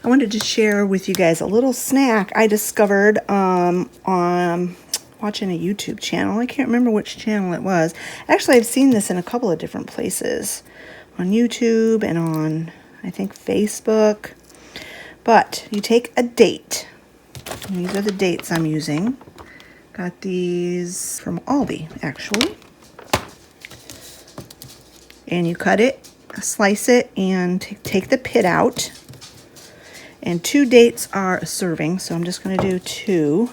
I wanted to share with you guys a little snack I discovered on watching a YouTube channel. I can't remember which channel it was. Actually, I've seen this in a couple of different places. On YouTube and on, I think, Facebook. But you take a date. And these are the dates I'm using. Got these from Aldi, actually. And you cut it, slice it, and take the pit out. And 2 dates are a serving, so I'm just going to do 2.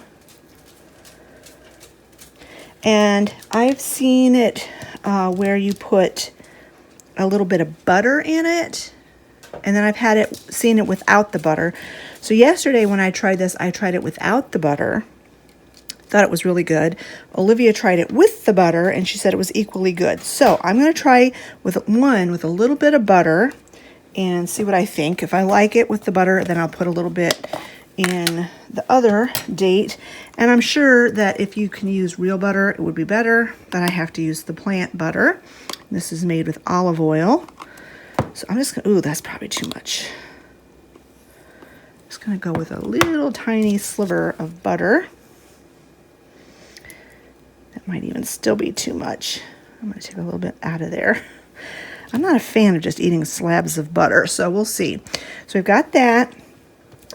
And I've seen it where you put a little bit of butter in it, and then I've seen it without the butter. So yesterday when I tried this, I tried it without the butter. Thought it was really good. Olivia tried it with the butter, and she said it was equally good. So I'm going to try with one with a little bit of butter and see what I think. If I like it with the butter, then I'll put a little bit in the other date. And I'm sure that if you can use real butter, it would be better, but I have to use the plant butter. This is made with olive oil. So I'm just going to, ooh, that's probably too much. Just going to go with a little tiny sliver of butter. That might even still be too much. I'm going to take a little bit out of there. I'm not a fan of just eating slabs of butter, so we'll see. So we've got that.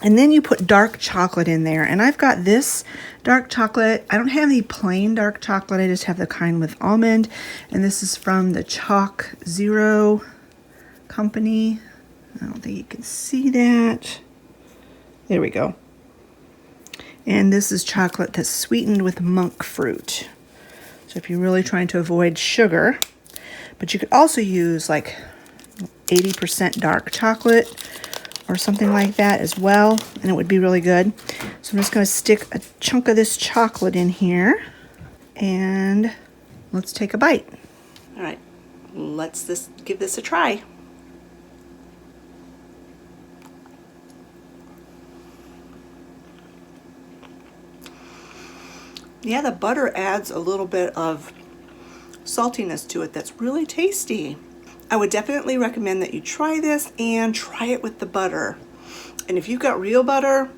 And then you put dark chocolate in there. And I've got this dark chocolate. I don't have the plain dark chocolate. I just have the kind with almond. And this is from the Chalk Zero company. I don't think you can see that. There we go. And this is chocolate that's sweetened with monk fruit. So if you're really trying to avoid sugar, but you could also use like 80% dark chocolate or something like that as well, and it would be really good. So I'm just going to stick a chunk of this chocolate in here, and let's take a bite. All right, let's give this a try. Yeah, the butter adds a little bit of saltiness to it that's really tasty. I would definitely recommend that you try this and try it with the butter. And if you've got real butter,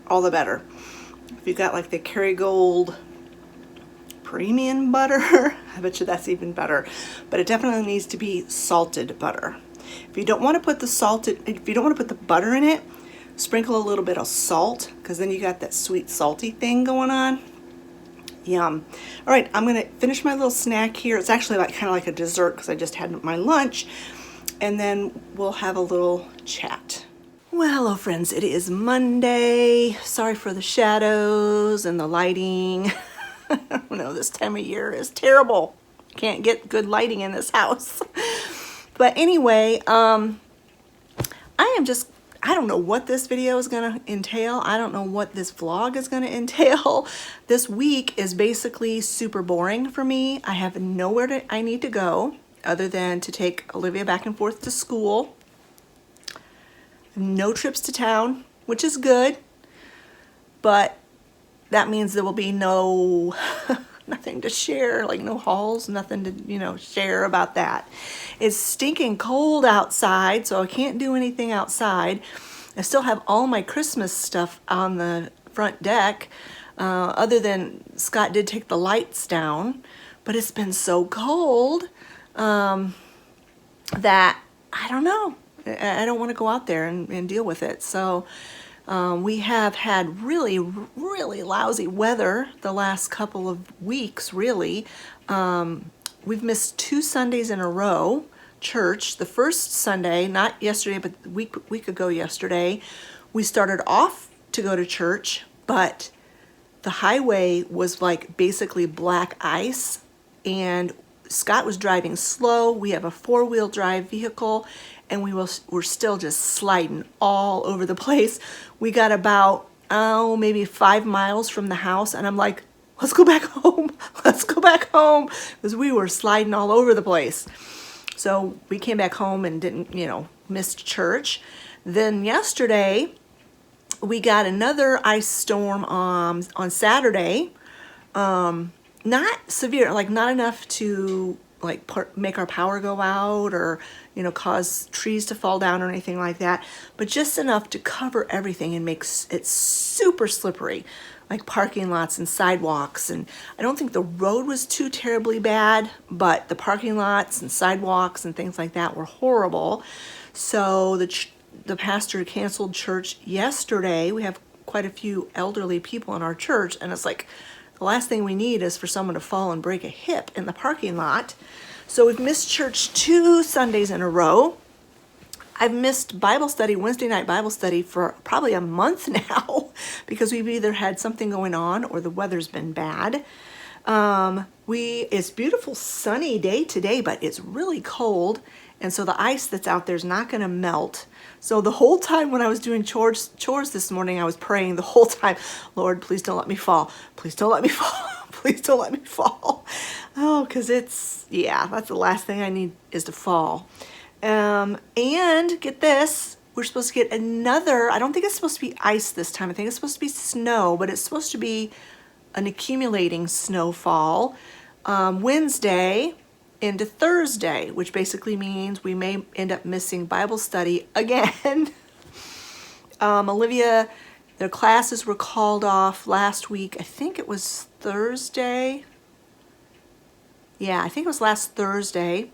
all the better. If you've got like the Kerrygold premium butter, I bet you that's even better. But it definitely needs to be salted butter. If you don't want to put the butter in it, sprinkle a little bit of salt, because then you got that sweet salty thing going on. Yum. All right, I'm gonna finish my little snack here. It's actually like kind of like a dessert because I just had my lunch, and then we'll have a little chat. Well, hello friends, it is Monday. Sorry for the shadows and the lighting. I don't know, this time of year is terrible. Can't get good lighting in this house. But anyway, I don't know what this video is going to entail. I don't know what this vlog is going to entail. This week is basically super boring for me. I have nowhere I need to go other than to take Olivia back and forth to school. No trips to town, which is good, but that means there will be nothing to share, like no hauls, nothing to, share about that. It's stinking cold outside, so I can't do anything outside. I still have all my Christmas stuff on the front deck, other than Scott did take the lights down, but it's been so cold that I don't know. I don't want to go out there and deal with it. So we have had really, really lousy weather the last couple of weeks, really. We've missed 2 Sundays in a row, church. The first Sunday, not yesterday, but a week ago yesterday, we started off to go to church, but the highway was like basically black ice, and Scott was driving slow. We have a 4-wheel drive vehicle, and we're still just sliding all over the place. We got about, maybe 5 miles from the house, and I'm like, let's go back home. Let's go back home, because we were sliding all over the place. So we came back home and didn't, missed church. Then yesterday, we got another ice storm on Saturday. Not severe, like not enough to like make our power go out or, you know, cause trees to fall down or anything like that, but just enough to cover everything and make it super slippery, like parking lots and sidewalks. And I don't think the road was too terribly bad, but the parking lots and sidewalks and things like that were horrible. So the pastor canceled church yesterday. We have quite a few elderly people in our church, and it's like the last thing we need is for someone to fall and break a hip in the parking lot. So we've missed church 2 Sundays in a row. I've missed Bible study, Wednesday night Bible study, for probably a month now because we've either had something going on or the weather's been bad. It's beautiful sunny day today, but it's really cold. And so the ice that's out there is not going to melt. So the whole time when I was doing chores this morning, I was praying the whole time, Lord, please don't let me fall. Please don't let me fall. Please don't let me fall. Oh, because that's the last thing I need is to fall. And get this, we're supposed to get another, I don't think it's supposed to be ice this time. I think it's supposed to be snow, but it's supposed to be an accumulating snowfall Wednesday into Thursday, which basically means we may end up missing Bible study again. Olivia, their classes were called off last week. I think it was Thursday. Yeah, I think it was last Thursday.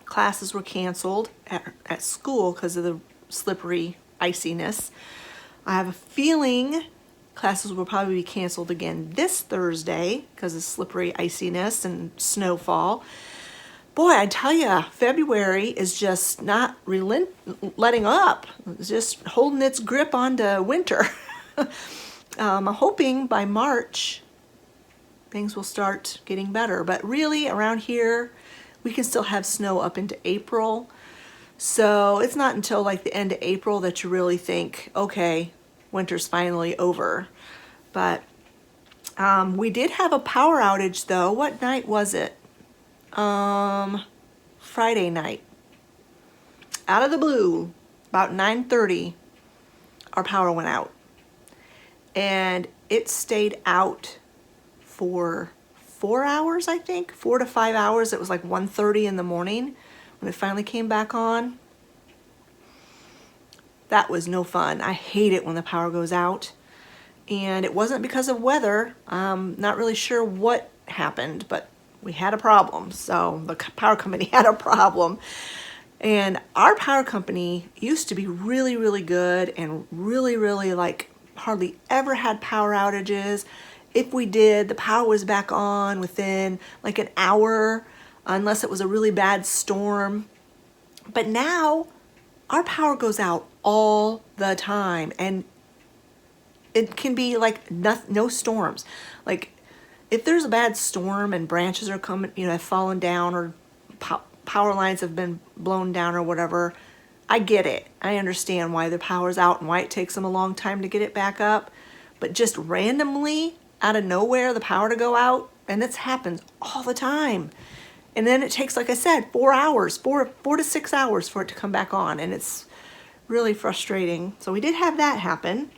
Classes were canceled at school because of the slippery iciness. I have a feeling classes will probably be canceled again this Thursday because of slippery iciness and snowfall. Boy, I tell you, February is just not letting up. It's just holding its grip onto winter. I'm hoping by March things will start getting better. But really, around here, we can still have snow up into April. So it's not until like the end of April that you really think, okay, winter's finally over. But we did have a power outage, though. What night was it? Friday night. Out of the blue, about 9:30, our power went out. And it stayed out for 4 hours, I think. 4 to 5 hours. It was like 1:30 in the morning when it finally came back on. That was no fun. I hate it when the power goes out. And it wasn't because of weather. Not really sure what happened, but we had a problem. So the power company had a problem. And our power company used to be really, really good and really, really like hardly ever had power outages. If we did, the power was back on within like an hour, unless it was a really bad storm. But now our power goes out all the time, and it can be like no storms. Like if there's a bad storm and branches are coming, have fallen down, or power lines have been blown down or whatever, I get it. I understand why the power's out and why it takes them a long time to get it back up. But just randomly, out of nowhere, the power to go out, and this happens all the time. And then it takes, like I said, 4 hours, 4 to 6 hours for it to come back on, and it's really frustrating. So we did have that happen.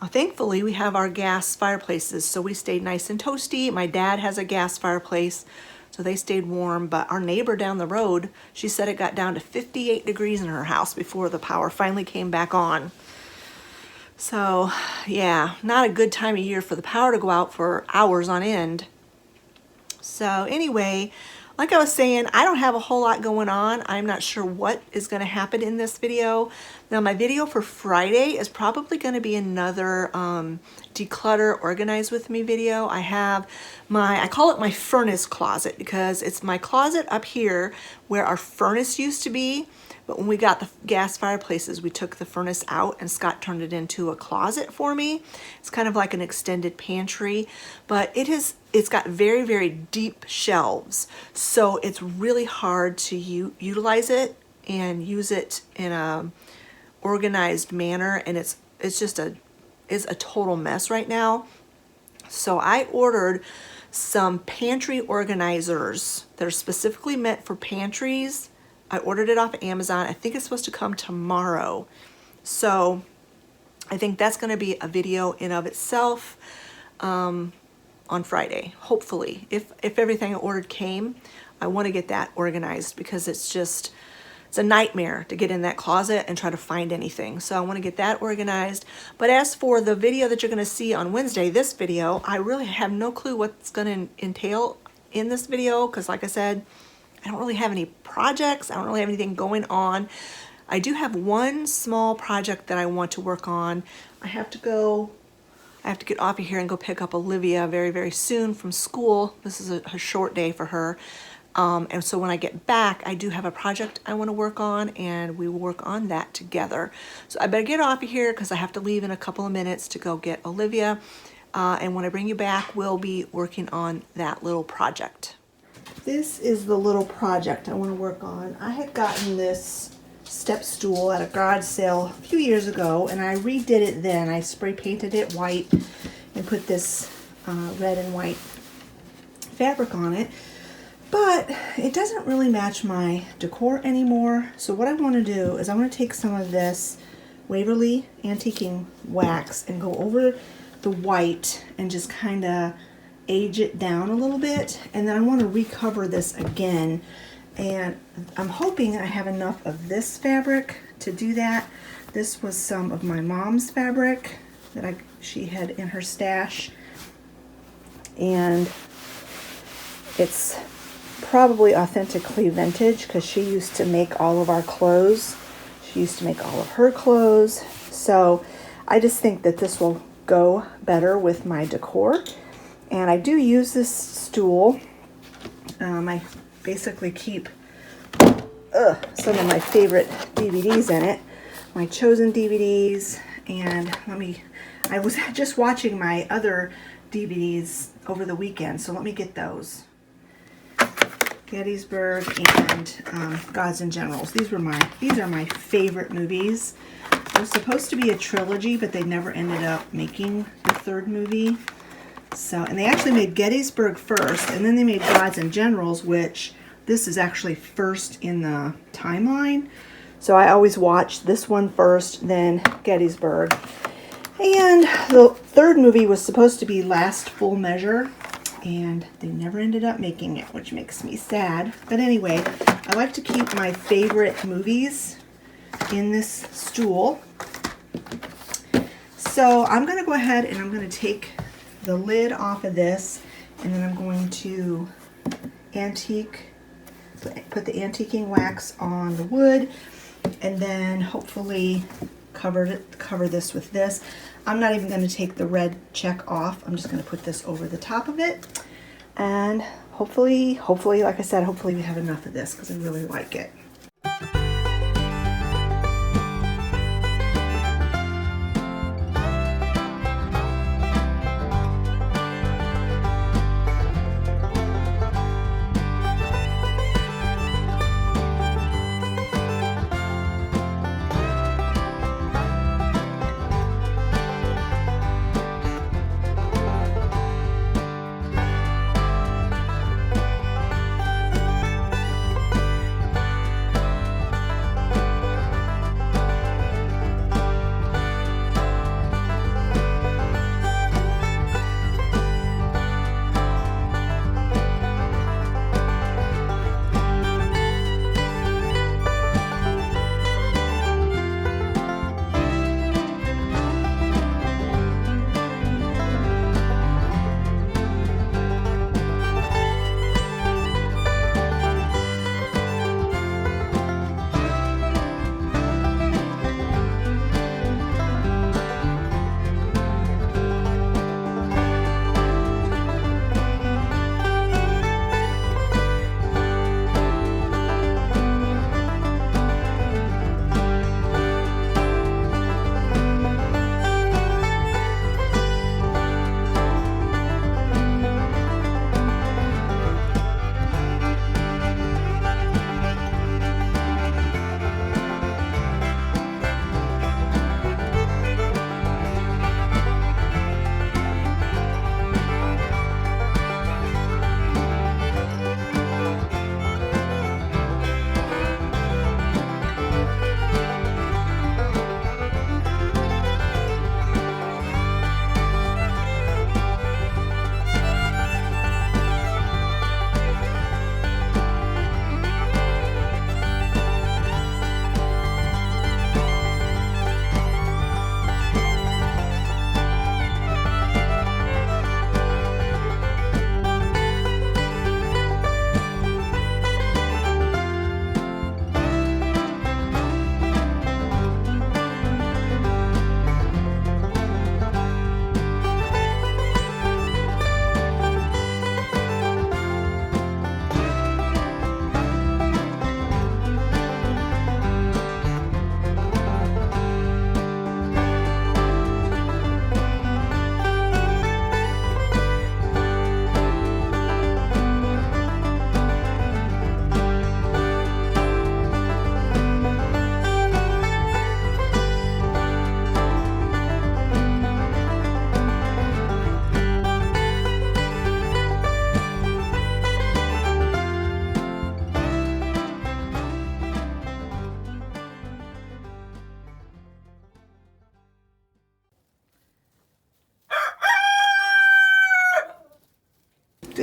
Thankfully, we have our gas fireplaces, so we stayed nice and toasty. My dad has a gas fireplace, so they stayed warm. But our neighbor down the road, she said it got down to 58 degrees in her house before the power finally came back on. So, yeah, not a good time of year for the power to go out for hours on end. So anyway, like I was saying, I don't have a whole lot going on. I'm not sure what is going to happen in this video. Now, my video for Friday is probably going to be another declutter, organize with me video. I have I call it my furnace closet because it's my closet up here where our furnace used to be. But when we got the gas fireplaces, we took the furnace out and Scott turned it into a closet for me. It's kind of like an extended pantry, but it's got very, very deep shelves. So it's really hard to utilize it and use it in a organized manner. And it's a total mess right now. So I ordered some pantry organizers that are specifically meant for pantries. I ordered it off of Amazon. I think it's supposed to come tomorrow. So I think that's going to be a video in of itself on Friday, hopefully. If everything I ordered came, I want to get that organized because it's a nightmare to get in that closet and try to find anything. So I want to get that organized. But as for the video that you're going to see on Wednesday, this video, I really have no clue what's going to entail in this video because, like I said, I don't really have any projects. I don't really have anything going on. I do have one small project that I want to work on. I have to get off of here and go pick up Olivia very, very soon from school. This is a short day for her. And so when I get back, I do have a project I want to work on, and we will work on that together. So I better get off of here because I have to leave in a couple of minutes to go get Olivia. And when I bring you back, we'll be working on that little project. This is the little project I want to work on. I had gotten this step stool at a garage sale a few years ago, and I redid it then. I spray painted it white and put this red and white fabric on it, but it doesn't really match my decor anymore. So what I want to do is I want to take some of this Waverly antiquing wax and go over the white and just kind of age it down a little bit, and then I want to recover this again. And I'm hoping I have enough of this fabric to do that. This was some of my mom's fabric that she had in her stash. And it's probably authentically vintage because she used to make all of our clothes. She used to make all of her clothes. So I just think that this will go better with my decor. And I do use this stool. I basically keep some of my favorite DVDs in it, my chosen DVDs, and I was just watching my other DVDs over the weekend, so let me get those. Gettysburg and Gods and Generals. These are my favorite movies. It was supposed to be a trilogy, but they never ended up making the third movie. So, and they actually made Gettysburg first, and then they made Gods and Generals, which this is actually first in the timeline. So I always watch this one first, then Gettysburg. And the third movie was supposed to be Last Full Measure, and they never ended up making it, which makes me sad. But anyway, I like to keep my favorite movies in this stool. So I'm going to go ahead and I'm going to take the lid off of this, and then I'm going to put the antiquing wax on the wood, and then hopefully cover this with this. I'm not even going to take the red check off. I'm just going to put this over the top of it, and hopefully, like I said, hopefully we have enough of this because I really like it.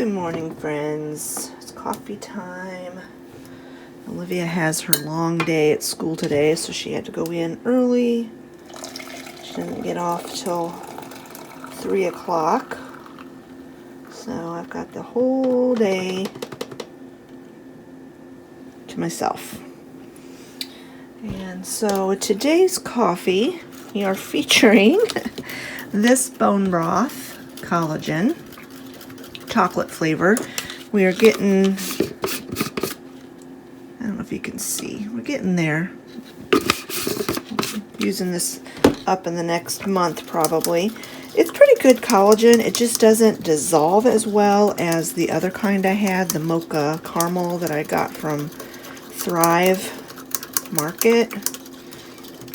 Good morning, friends. It's coffee time. Olivia has her long day at school today, so she had to go in early. She didn't get off till 3 o'clock. So I've got the whole day to myself. And so today's coffee, we are featuring this bone broth collagen, chocolate flavor. We are getting, I don't know if you can see, we're getting there. Using this up in the next month probably. It's pretty good collagen. It just doesn't dissolve as well as the other kind I had, the mocha caramel that I got from Thrive Market.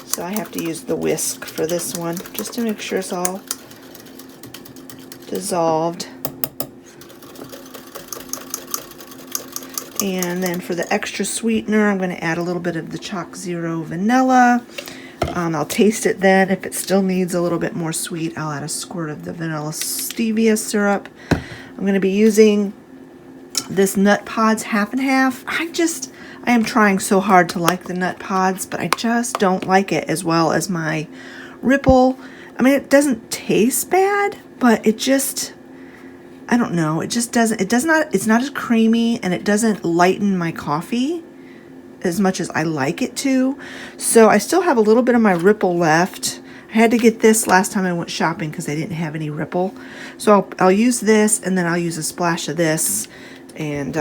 So I have to use the whisk for this one just to make sure it's all dissolved. And then for the extra sweetener, I'm going to add a little bit of the Chalk Zero vanilla. I'll taste it then. If it still needs a little bit more sweet, I'll add a squirt of the vanilla stevia syrup. I'm going to be using this Nut Pods half and half. I am trying so hard to like the Nut Pods, but I just don't like it as well as my Ripple. I mean, it doesn't taste bad, but it just, I don't know. It just doesn't, it's not as creamy, and it doesn't lighten my coffee as much as I like it to. So I still have a little bit of my Ripple left. I had to get this last time I went shopping because I didn't have any Ripple. So I'll use this, and then I'll use a splash of this. And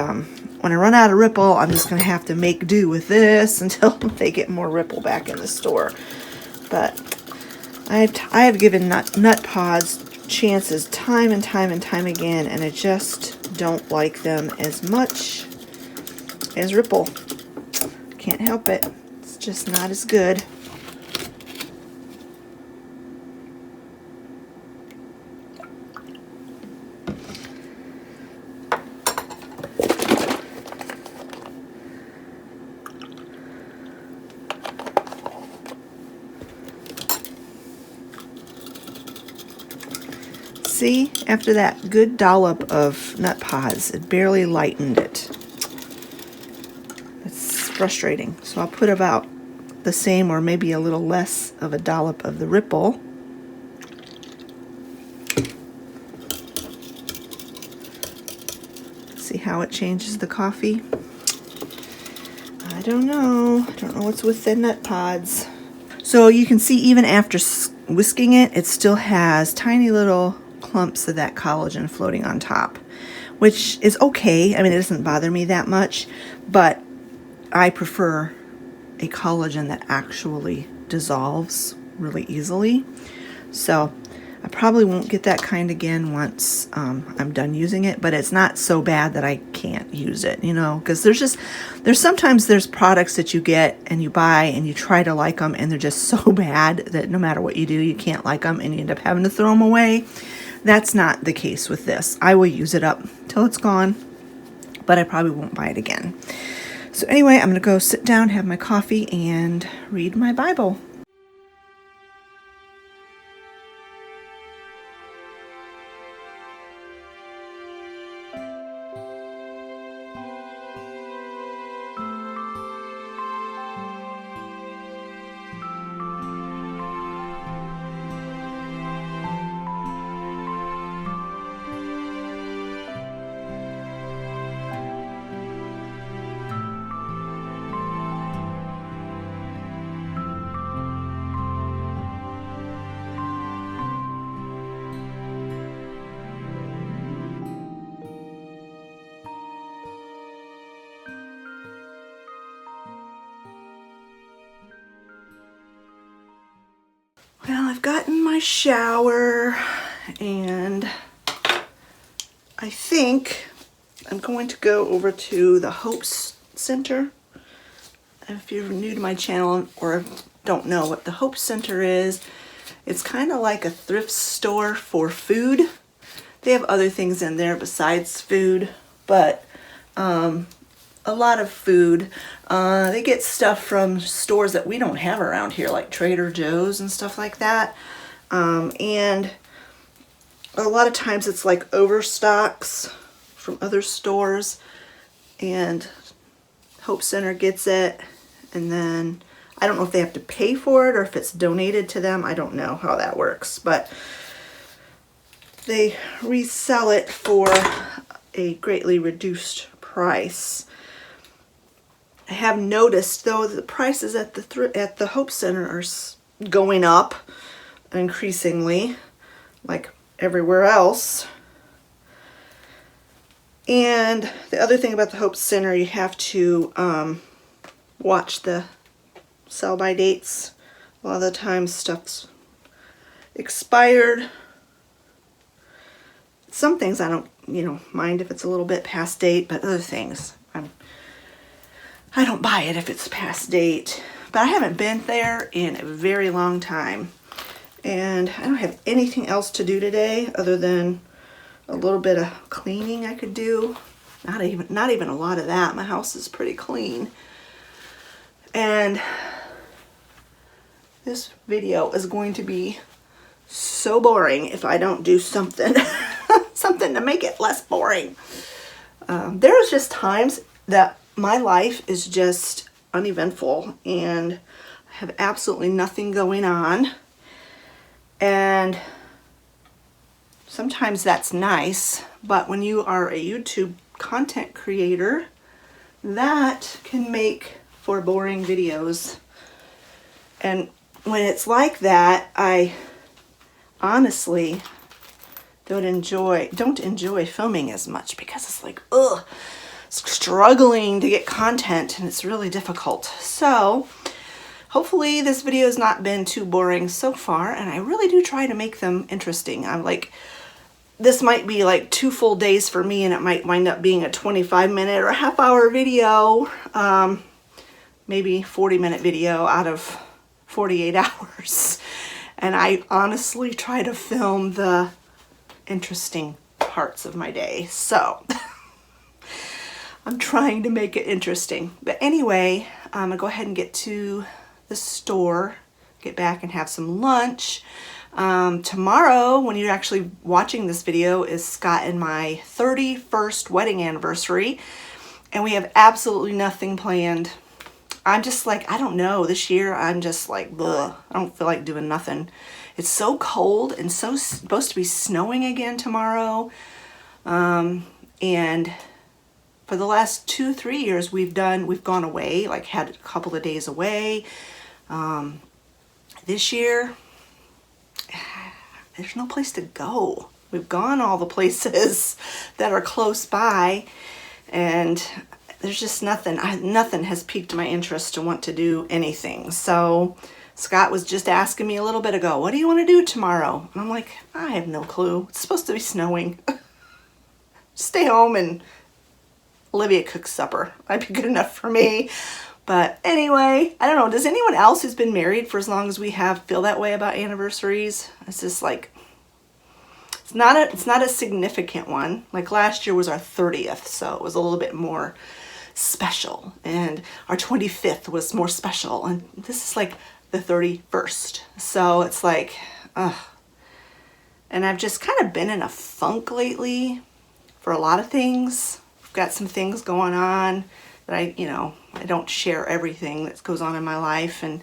when I run out of Ripple, I'm just going to have to make do with this until they get more Ripple back in the store. But I have given Nut Pods chances time and time and time again, and I just don't like them as much as Ripple. Can't help it. It's just not as good. See, after that good dollop of Nut Pods, it barely lightened it. It's frustrating. So I'll put about the same or maybe a little less of a dollop of the Ripple. See how it changes the coffee? I don't know. I don't know what's with the Nut Pods. So you can see even after whisking it, it still has tiny little clumps of that collagen floating on top, which is okay. I mean, it doesn't bother me that much, but I prefer a collagen that actually dissolves really easily. So I probably won't get that kind again once I'm done using it, but it's not so bad that I can't use it, you know, because sometimes there's products that you get and you buy and you try to like them, and they're just so bad that no matter what you do, you can't like them and you end up having to throw them away. That's not the case with this. I will use it up till it's gone, but I probably won't buy it again. So anyway, I'm going to go sit down, have my coffee, and read my Bible. Well, I've gotten my shower, and I think I'm going to go over to the Hope Center. If you're new to my channel or don't know what the Hope Center is, it's kind of like a thrift store for food. They have other things in there besides food, but a lot of food. They get stuff from stores that we don't have around here, like Trader Joe's and stuff like that. And a lot of times it's like overstocks from other stores, and Hope Center gets it, and then I don't know if they have to pay for it or if it's donated to them. I don't know how that works, but they resell it for a greatly reduced price. I have noticed though the prices at the Hope Center are going up increasingly, like everywhere else. And the other thing about the Hope Center, you have to watch the sell-by dates. A lot of the time stuff's expired. Some things I don't, mind if it's a little bit past date, but other things I don't buy it if it's past date. But I haven't been there in a very long time, and I don't have anything else to do today other than a little bit of cleaning I could do. Not even a lot of that. My house is pretty clean. And this video is going to be so boring if I don't do something something to make it less boring. There's just times that my life is just uneventful and I have absolutely nothing going on, and sometimes that's nice, but when you are a YouTube content creator, that can make for boring videos. And when it's like that, I honestly don't enjoy filming as much, because it's like, struggling to get content, and it's really difficult. So hopefully this video has not been too boring so far, and I really do try to make them interesting. I'm like, this might be like 2 full days for me, and it might wind up being a 25-minute or a half-hour video, maybe 40-minute video out of 48 hours. And I honestly try to film the interesting parts of my day. So I'm trying to make it interesting. But anyway, I'm gonna go ahead and get to the store, get back and have some lunch. Tomorrow, when you're actually watching this video, is Scott and my 31st wedding anniversary, and we have absolutely nothing planned. I'm just like, I don't know, this year I'm just like, ugh, I don't feel like doing nothing. It's so cold and so supposed to be snowing again tomorrow. And for the last 2-3 years we've gone away, like had a couple of days away. This year, there's no place to go. We've gone all the places that are close by, and there's just nothing has piqued my interest to want to do anything. So Scott was just asking me a little bit ago, what do you want to do tomorrow? And I'm like, I have no clue. It's supposed to be snowing. Stay home and Olivia cooks supper. That'd be good enough for me. But anyway, I don't know. Does anyone else who's been married for as long as we have feel that way about anniversaries? It's just like, it's not a significant one. Like last year was our 30th, so it was a little bit more special. And our 25th was more special. And this is like the 31st. So it's like, ugh. And I've just kind of been in a funk lately for a lot of things. I've got some things going on that I don't share everything that goes on in my life, and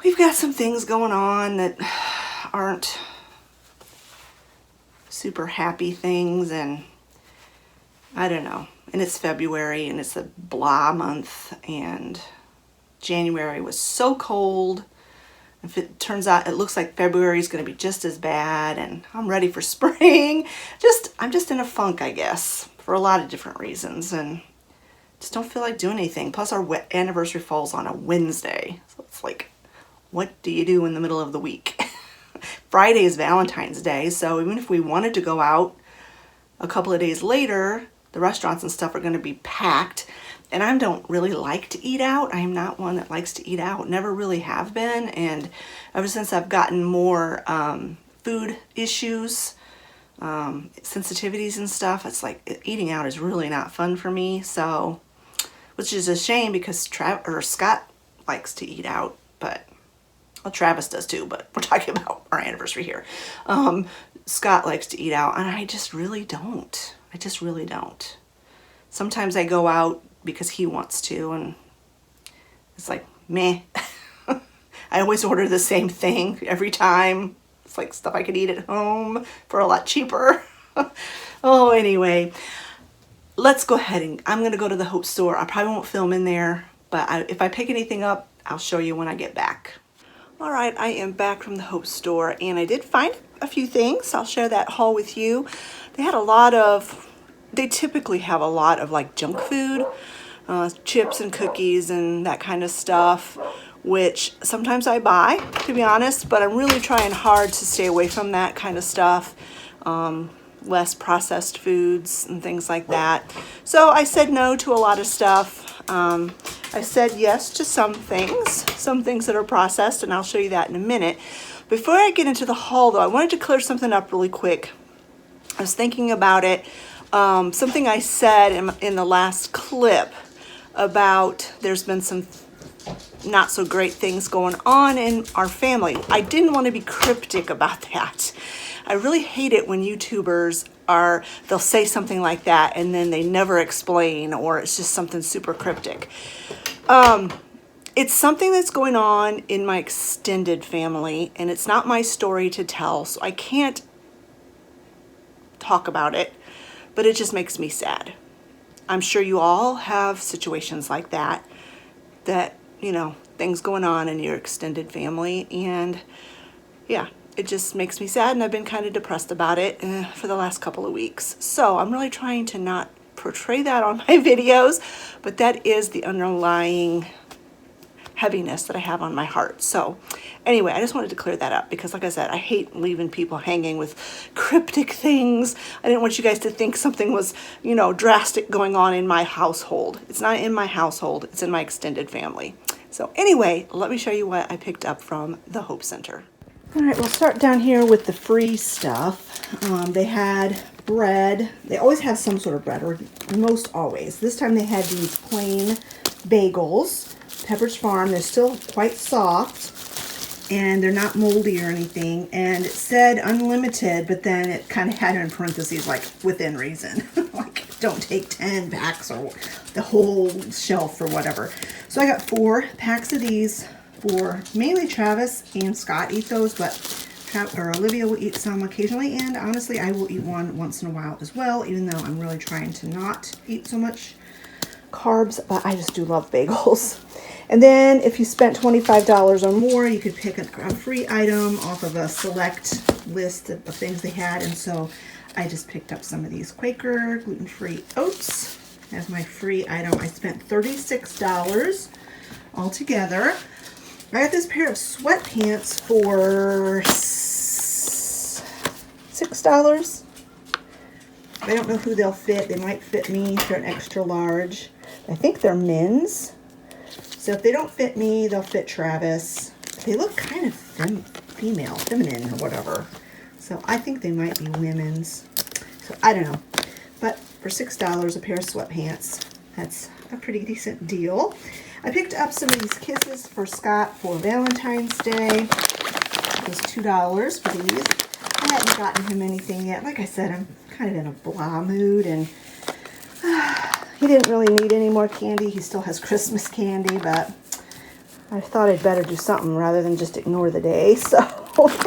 we've got some things going on that aren't super happy things, and I don't know. And it's February, and it's a blah month, and January was so cold. If it turns out, it looks like February is going to be just as bad, and I'm ready for spring. I'm just in a funk, I guess, for a lot of different reasons, and just don't feel like doing anything. Plus our anniversary falls on a Wednesday, so it's like, what do you do in the middle of the week? Friday is Valentine's Day, so even if we wanted to go out a couple of days later, the restaurants and stuff are going to be packed, and I don't really like to eat out. I am not one that likes to eat out, never really have been, and ever since I've gotten more food issues, sensitivities and stuff, it's like eating out is really not fun for me. So, which is a shame, because Scott likes to eat out, but well, Travis does too, but we're talking about our anniversary here. Scott likes to eat out, and I just really don't. I just really don't. Sometimes I go out because he wants to, and it's like, meh. I always order the same thing every time. It's like stuff I could eat at home for a lot cheaper. Oh, anyway, let's go ahead and I'm gonna go to the Hope store. I probably won't film in there, but if I pick anything up, I'll show you when I get back. All right, I am back from the Hope store, and I did find a few things. I'll share that haul with you. They typically have a lot of like junk food, chips and cookies and that kind of stuff, which sometimes I buy, to be honest, but I'm really trying hard to stay away from that kind of stuff. Less processed foods and things like that. So I said no to a lot of stuff. I said yes to some things that are processed, and I'll show you that in a minute. Before I get into the haul though, I wanted to clear something up really quick. I was thinking about it. Something I said in the last clip about there's been some not so great things going on in our family. I didn't want to be cryptic about that. I really hate it when YouTubers they'll say something like that and then they never explain, or it's just something super cryptic. It's something that's going on in my extended family, and it's not my story to tell, so I can't talk about it, but it just makes me sad. I'm sure you all have situations like that, things going on in your extended family, and yeah, it just makes me sad, and I've been kind of depressed about it for the last couple of weeks. So I'm really trying to not portray that on my videos, but that is the underlying heaviness that I have on my heart. So anyway, I just wanted to clear that up because, like I said, I hate leaving people hanging with cryptic things. I didn't want you guys to think something was, drastic going on in my household. It's not in my household, it's in my extended family. So anyway, let me show you what I picked up from the Hope Center. All right, we'll start down here with the free stuff. They had bread. They always have some sort of bread, or most always. This time they had these plain bagels, Pepperidge Farm. They're still quite soft, and they're not moldy or anything. And it said unlimited, but then it kind of had in parentheses, like, within reason. Like, don't take 10 packs or the whole shelf or whatever. So I got 4 packs of these. For mainly Travis and Scott eat those, but Olivia will eat some occasionally, and honestly I will eat one once in a while as well, even though I'm really trying to not eat so much carbs, but I just do love bagels. And then if you spent $25 or more, you could pick a free item off of a select list of things they had, and so I just picked up some of these Quaker gluten-free oats as my free item. I spent $36 altogether. I got this pair of sweatpants for $6. I don't know who they'll fit. They might fit me if they're an extra large. I think they're men's. So if they don't fit me, they'll fit Travis. They look kind of feminine or whatever. So I think they might be women's. So I don't know. But for $6 a pair of sweatpants, that's a pretty decent deal. I picked up some of these kisses for Scott for Valentine's Day. It was $2 for these. I haven't gotten him anything yet. Like I said, I'm kind of in a blah mood, and he didn't really need any more candy. He still has Christmas candy, but I thought I'd better do something rather than just ignore the day. So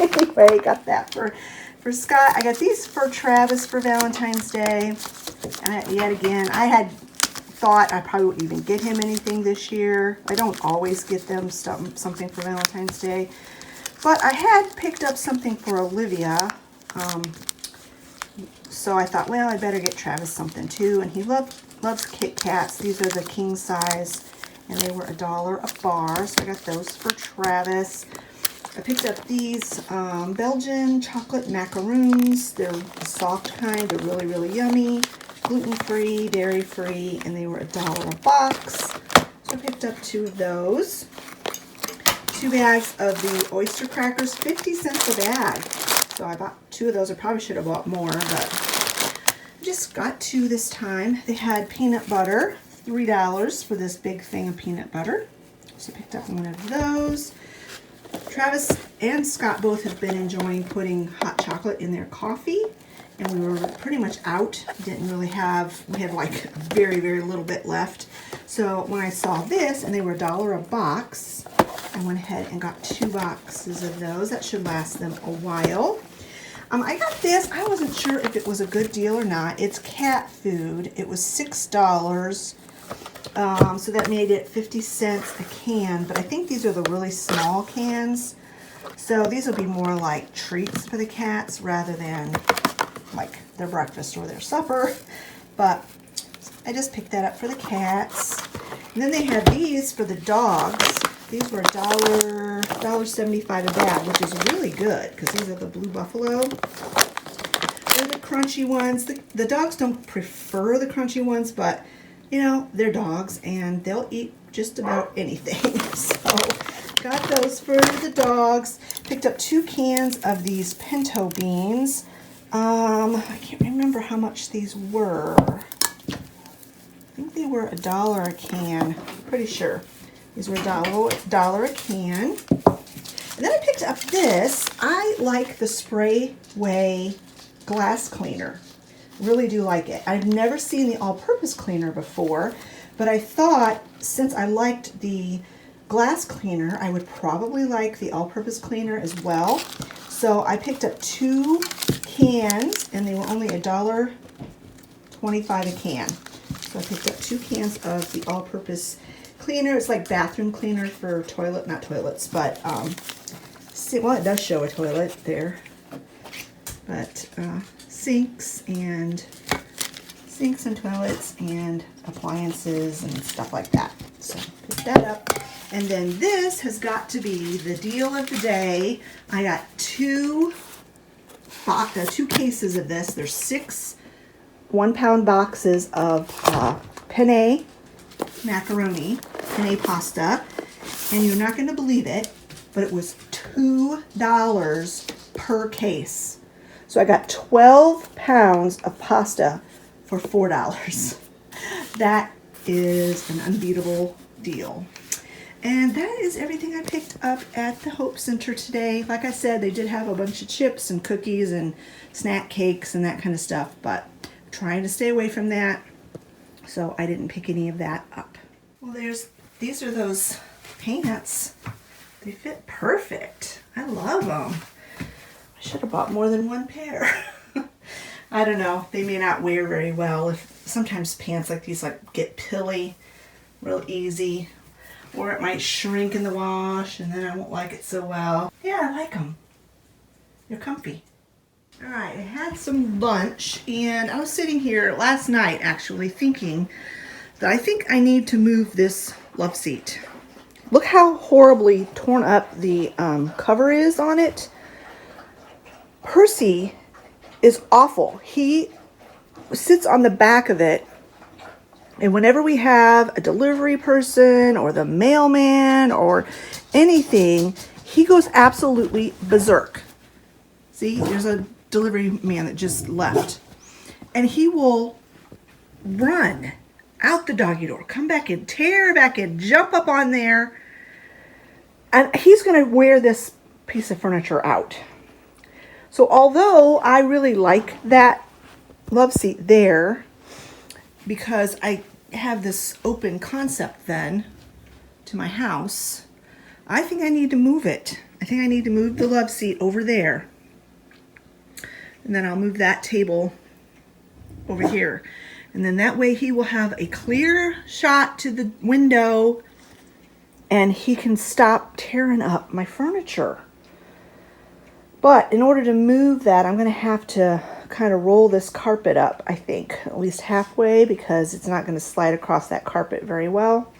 anyway, got that for Scott. I got these for Travis for Valentine's Day. And yet again, I had thought I probably wouldn't even get him anything this year. I don't always get them something for Valentine's Day. But I had picked up something for Olivia. So I thought, well, I better get Travis something too. And he loves Kit Kats. These are the king size, and they were $1 a bar. So I got those for Travis. I picked up these Belgian chocolate macaroons. They're the soft kind. They're really, really yummy. Gluten-free, dairy-free, and they were $1 a box. So I picked up 2 of those. 2 bags of the oyster crackers, 50 cents a bag. So I bought 2 of those. I probably should have bought more, but I just got 2 this time. They had peanut butter, $3 for this big thing of peanut butter. So I picked up one of those. Travis and Scott both have been enjoying putting hot chocolate in their coffee, and we were pretty much out. Didn't really have, we had like very, very little bit left. So when I saw this, and they were $1 a box, I went ahead and got 2 boxes of those. That should last them a while. I got this. I wasn't sure if it was a good deal or not. It's cat food. It was $6. So that made it 50 cents a can, but I think these are the really small cans. So these will be more like treats for the cats rather than like their breakfast or their supper. But I just picked that up for the cats. And then they have these for the dogs. These were $1.75 a bag, which is really good because these are the Blue Buffalo. They're the crunchy ones. The dogs don't prefer the crunchy ones, but you know, they're dogs and they'll eat just about anything. So got those for the dogs. Picked up 2 cans of these pinto beans. I can't remember how much these were. I think they were $1 a can. Pretty sure. These were $1 a can. And then I picked up this. I like the Spray Way glass cleaner. Really do like it. I've never seen the all-purpose cleaner before, but I thought since I liked the glass cleaner, I would probably like the all-purpose cleaner as well. So I picked up 2 cans, and they were only $1.25 a can. So I picked up 2 cans of the all-purpose cleaner. It's like bathroom cleaner for toilet, not toilets, but well, it does show a toilet there, but sinks and toilets and appliances and stuff like that. So pick that up. And then this has got to be the deal of the day. I got 2 cases of this. There's 6 1-pound boxes of penne macaroni, penne pasta, and you're not going to believe it, but it was $2 per case. So I got 12 pounds of pasta for $4. That is an unbeatable deal. And that is everything I picked up at the Hope Center today. Like I said, they did have a bunch of chips and cookies and snack cakes and that kind of stuff, but I'm trying to stay away from that, so I didn't pick any of that up. Well, these are those pants. They fit perfect. I love them. I should have bought more than 1 pair. I don't know. They may not wear very well. Sometimes pants like these get pilly real easy. Or it might shrink in the wash and then I won't like it so well. Yeah, I like them. They're comfy. Alright, I had some lunch and I was sitting here last night actually thinking that I think I need to move this love seat. Look how horribly torn up the cover is on it. Percy is awful. He sits on the back of it, and whenever we have a delivery person or the mailman or anything, he goes absolutely berserk. See, there's a delivery man that just left, and he will run out the doggy door, come back in, tear back in, jump up on there, and he's going to wear this piece of furniture out. So although I really like that love seat there, because I have this open concept then to my house, I think I need to move it. I think I need to move the love seat over there. And then I'll move that table over here. And then that way he will have a clear shot to the window and he can stop tearing up my furniture. But in order to move that, I'm going to have to kind of roll this carpet up, I think, at least halfway, because it's not going to slide across that carpet very well.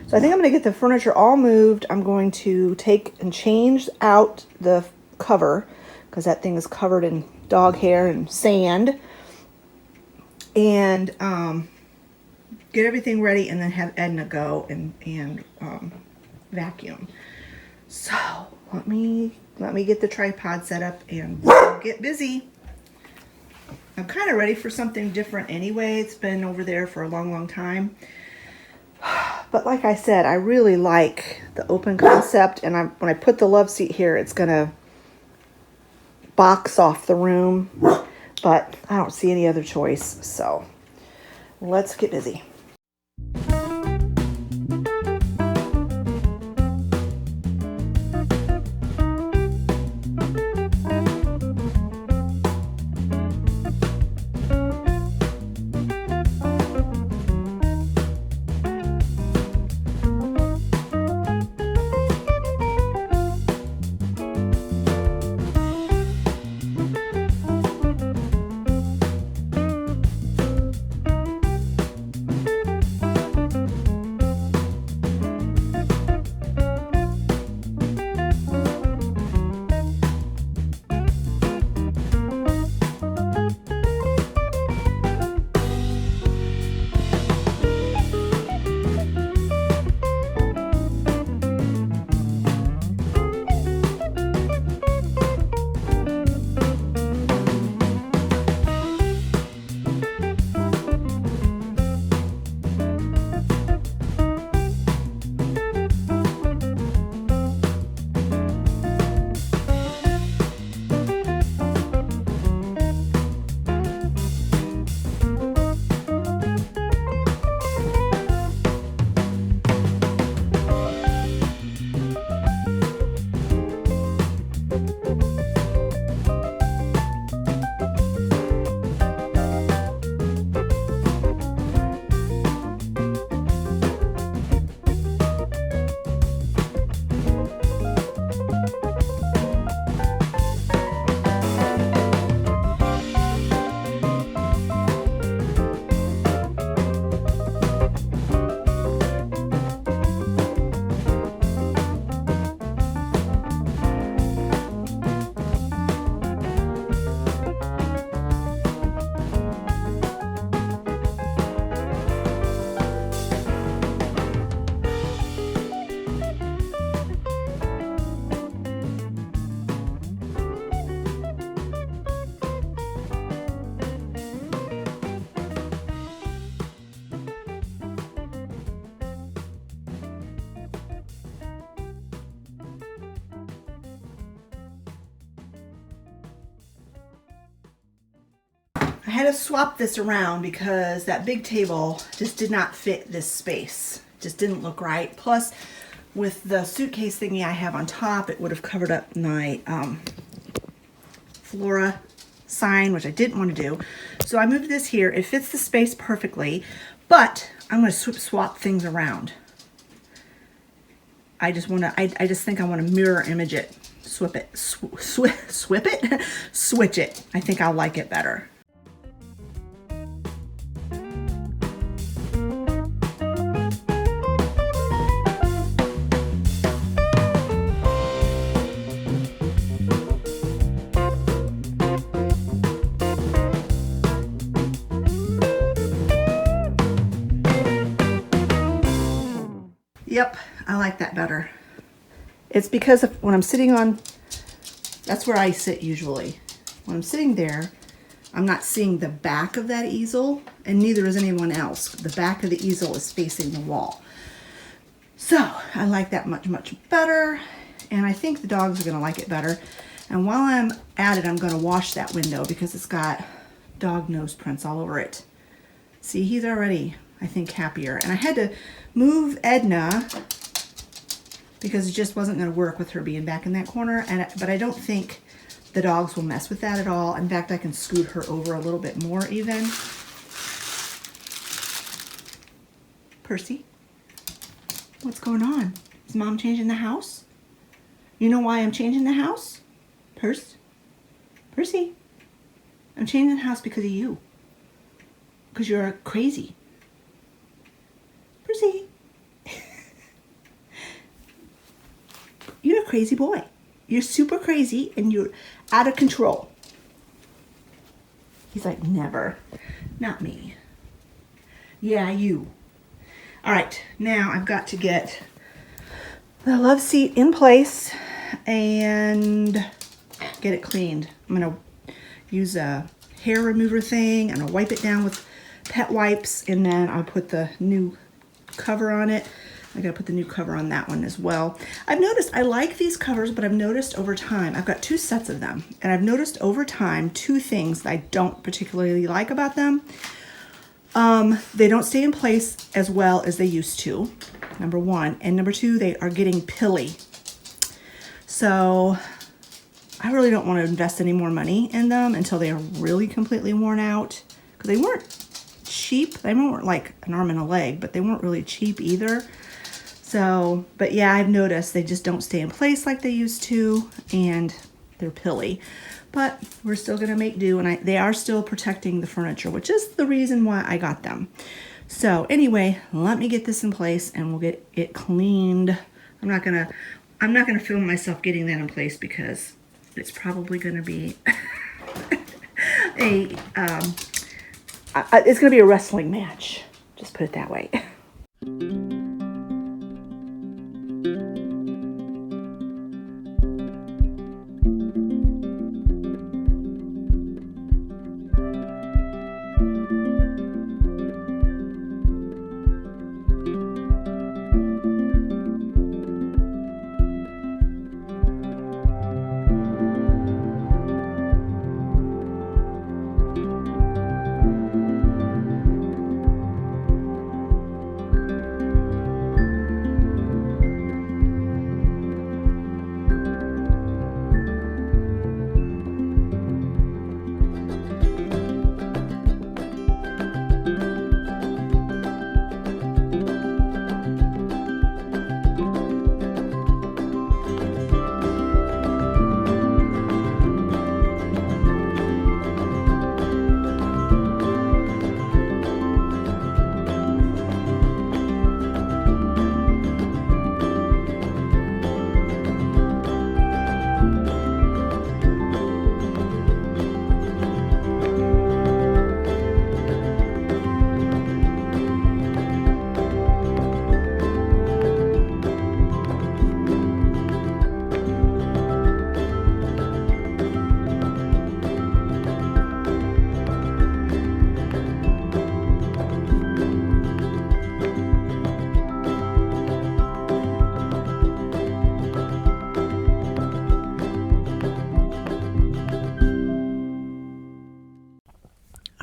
So I think I'm going to get the furniture all moved. I'm going to take and change out the cover, because that thing is covered in dog hair and sand. And get everything ready and then have Edna go and vacuum. So let me get the tripod set up and we'll get busy. I'm kind of ready for something different anyway. It's been over there for a long time. But like I said, I really like the open concept, and when I put the love seat here, it's gonna box off the room, but I don't see any other choice, so let's get busy. I had to swap this around because that big table just did not fit this space. Just didn't look right. Plus, with the suitcase thingy I have on top, it would have covered up my Flora sign, which I didn't want to do. So I moved this here. It fits the space perfectly, but I'm going to swap things around. I just think I want to mirror image it, switch it. I think I'll like it better. Yep, I like that better. It's because of when I'm sitting on, that's where I sit usually. When I'm sitting there, I'm not seeing the back of that easel, and neither is anyone else. The back of the easel is facing the wall. So I like that much, much better, and I think the dogs are gonna like it better. And while I'm at it, I'm gonna wash that window because it's got dog nose prints all over it. See, he's already, I think, happier. And I had to move Edna because it just wasn't going to work with her being back in that corner. But I don't think the dogs will mess with that at all. In fact, I can scoot her over a little bit more even. Percy, what's going on? Is Mom changing the house? You know why I'm changing the house? Percy, I'm changing the house because of you. Because you're crazy. Percy. You're a crazy boy. You're super crazy and you're out of control. He's like, never. Not me. Yeah, you. All right, now I've got to get the love seat in place and get it cleaned. I'm going to use a hair remover thing and I'll wipe it down with pet wipes, and then I'll put the new cover on it. I gotta put the new cover on that one as well. I've noticed, I like these covers, but I've noticed over time, I've got 2 sets of them, and I've noticed over time 2 things that I don't particularly like about them. They don't stay in place as well as they used to, number 1. And number 2, they are getting pilly. So I really don't want to invest any more money in them until they are really completely worn out. Because they weren't cheap. They weren't like an arm and a leg, but they weren't really cheap either. So, but yeah, I've noticed they just don't stay in place like they used to, and they're pilly. But we're still gonna make do, and they are still protecting the furniture, which is the reason why I got them. So anyway, let me get this in place and we'll get it cleaned. I'm not gonna film myself getting that in place because it's probably gonna be it's gonna be a wrestling match. Just put it that way.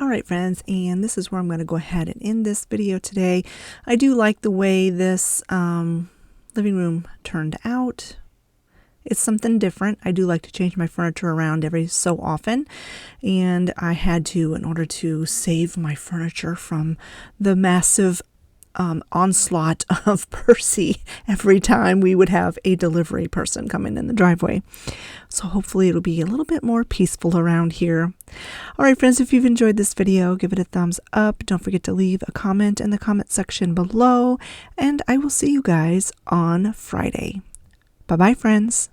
Alright friends, and this is where I'm going to go ahead and end this video today. I do like the way this living room turned out. It's something different. I do like to change my furniture around every so often, and I had to in order to save my furniture from the massive onslaught of Percy every time we would have a delivery person come in the driveway. So hopefully it'll be a little bit more peaceful around here. All right, friends, if you've enjoyed this video, give it a thumbs up. Don't forget to leave a comment in the comment section below, and I will see you guys on Friday. Bye-bye, friends.